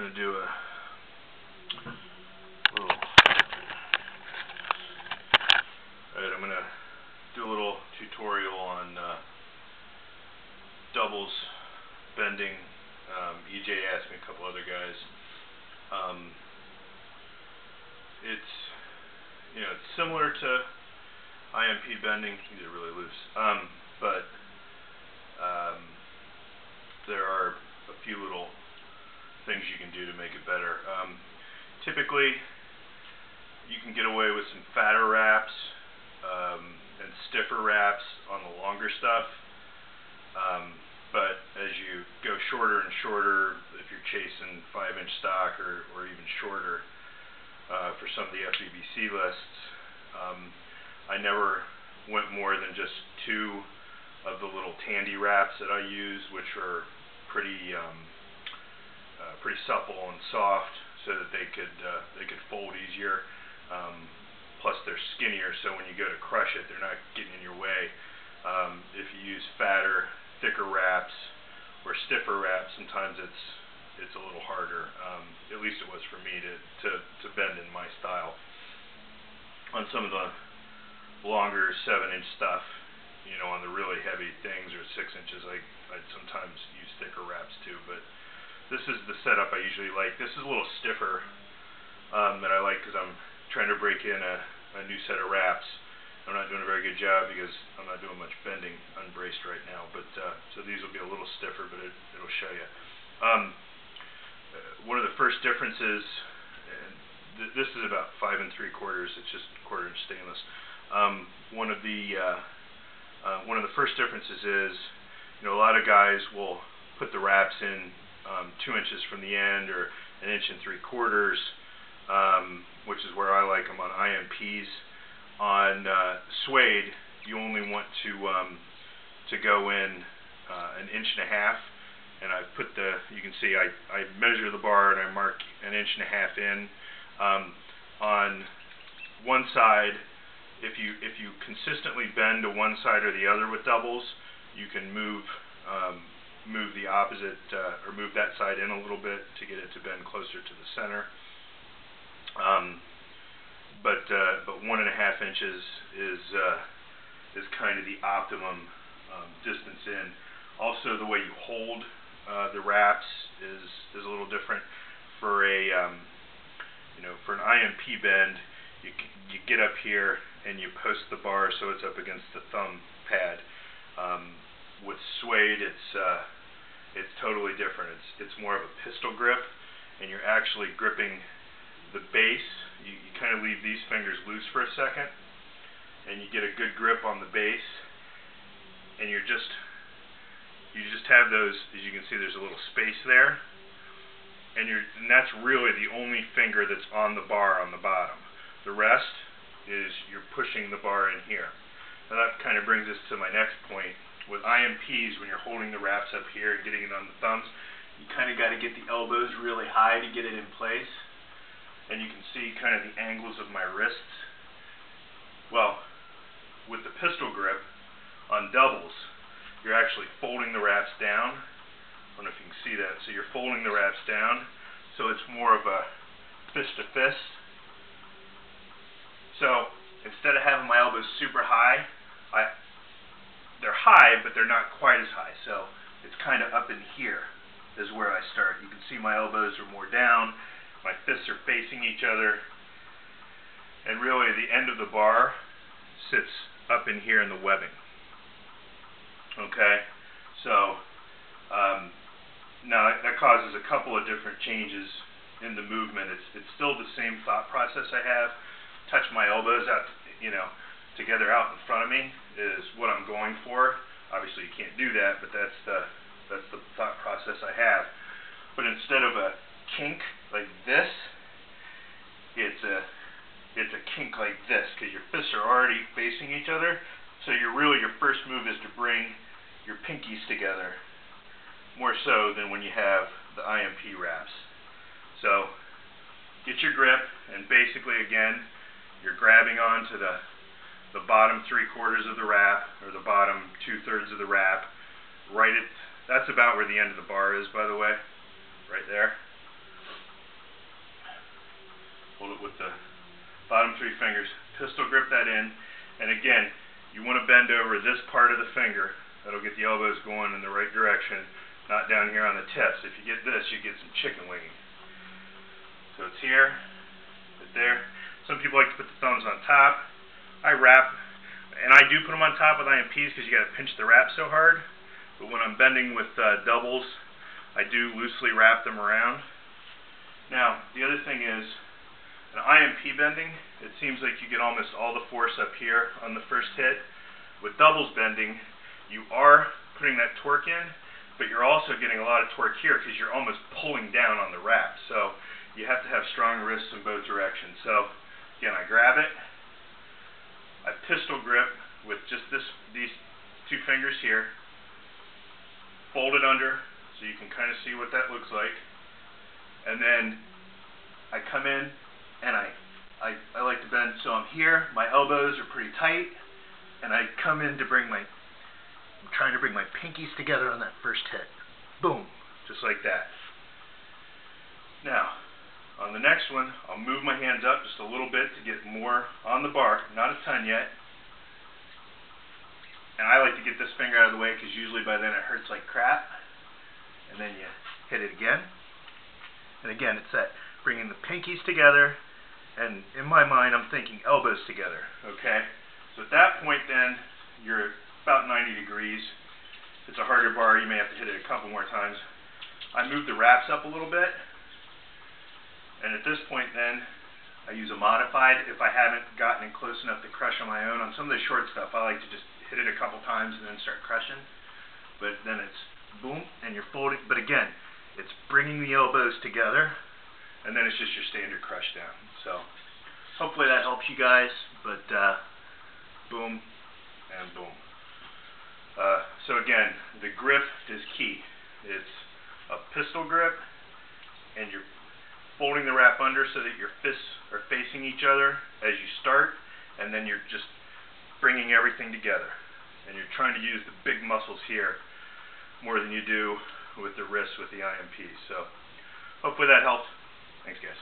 going to do a little, alright, I'm going to do a little tutorial on doubles bending. EJ asked me, a couple other guys. It's similar to IMP bending. These are really loose, but there are a few little things you can do to make it better. Typically, you can get away with some fatter wraps and stiffer wraps on the longer stuff, but as you go shorter and shorter, if you're chasing 5-inch stock or even shorter for some of the FBBC lists, I never went more than just 2 of the little Tandy wraps that I use, which are pretty supple and soft, so that they could fold easier. Plus, they're skinnier, so when you go to crush it, they're not getting in your way. If you use fatter, thicker wraps or stiffer wraps, sometimes it's a little harder. At least it was for me to bend in my style. On some of the longer 7-inch stuff, on the really heavy things, or 6 inches, I'd sometimes use thicker wraps too. But this is the setup I usually like. This is a little stiffer that I like because I'm trying to break in a new set of wraps. I'm not doing a very good job because I'm not doing much bending unbraced right now. But so these will be a little stiffer, but it'll show you. One of the first differences, and this is about 5 3/4. It's just 1/4-inch stainless. One of the first differences is, a lot of guys will put the wraps in 2 inches from the end, or 1 3/4 inches, which is where I like them on IMPs. On suede, you only want to go in 1.5 inches, and I put you can see I measure the bar and I mark 1.5 inches in. On one side, if you consistently bend to one side or the other with doubles, you can move the opposite, or move that side in a little bit to get it to bend closer to the center. But 1.5 inches is kind of the optimum distance in. Also, the way you hold the wraps is a little different. For for an IMP bend, you get up here and you post the bar so it's up against the thumb pad. With suede, it's totally different. It's more of a pistol grip, and you're actually gripping the base. You kind of leave these fingers loose for a second, and you get a good grip on the base, and you just have those. As you can see, there's a little space there, and that's really the only finger that's on the bar on the bottom. The rest is you're pushing the bar in here. Now that kind of brings us to my next point. With IMPs, when you're holding the wraps up here and getting it on the thumbs, you kind of got to get the elbows really high to get it in place. And you can see kind of the angles of my wrists. Well, with the pistol grip on doubles, you're actually folding the wraps down. I don't know if you can see that. So you're folding the wraps down, so it's more of a fist to fist. So instead of having my elbows super high, they're high, but they're not quite as high. So it's kind of up in here is where I start. You can see my elbows are more down. My fists are facing each other, and really the end of the bar sits up in here in the webbing. Okay, so now that causes a couple of different changes in the movement. It's still the same thought process I have. Touch my elbows out, together out in front of me is what I'm going for. Obviously, you can't do that, but that's the thought process I have. But instead of a kink like this, it's a kink like this, because your fists are already facing each other. So your first move is to bring your pinkies together, more so than when you have the IMP wraps. So get your grip, and basically again, you're grabbing onto the bottom 3/4 of the wrap, or the bottom 2/3 of the wrap. That's about where the end of the bar is, by the way, right there. Hold it with the bottom 3 fingers. Pistol grip that in. And again, you want to bend over this part of the finger. That'll get the elbows going in the right direction, not down here on the tips. If you get this, you get some chicken winging. So it's here, right there. Some people like to put the thumbs on top. I wrap, and I do put them on top with IMPs because you got to pinch the wrap so hard. But when I'm bending with doubles, I do loosely wrap them around. Now, the other thing is, in IMP bending, it seems like you get almost all the force up here on the first hit. With doubles bending, you are putting that torque in, but you're also getting a lot of torque here because you're almost pulling down on the wrap. So you have to have strong wrists in both directions. So again, I grab it, I pistol grip with just these 2 fingers here, fold it under so you can kind of see what that looks like, and then I come in and I like to bend so I'm here, my elbows are pretty tight, and I come in to I'm trying to bring my pinkies together on that first hit. Boom, just like that. Now, on the next one, I'll move my hands up just a little bit to get more on the bar, not a ton yet. And I like to get this finger out of the way because usually by then it hurts like crap. And then you hit it again. And again, it's that bringing the pinkies together. And in my mind, I'm thinking elbows together, okay? So at that point then, you're about 90 degrees. If it's a harder bar, you may have to hit it a couple more times. I move the wraps up a little bit. And at this point then, I use a modified if I haven't gotten in close enough to crush on my own. On some of the short stuff, I like to just hit it a couple times and then start crushing. But then it's boom, and you're folding. But again, it's bringing the elbows together, and then it's just your standard crush down. So hopefully that helps you guys, but boom and boom. So again, the grip is key. It's a pistol grip, and you're folding the wrap under so that your fists are facing each other as you start, and then you're just bringing everything together. And you're trying to use the big muscles here more than you do with the wrists with the IMP. So hopefully that helped. Thanks, guys.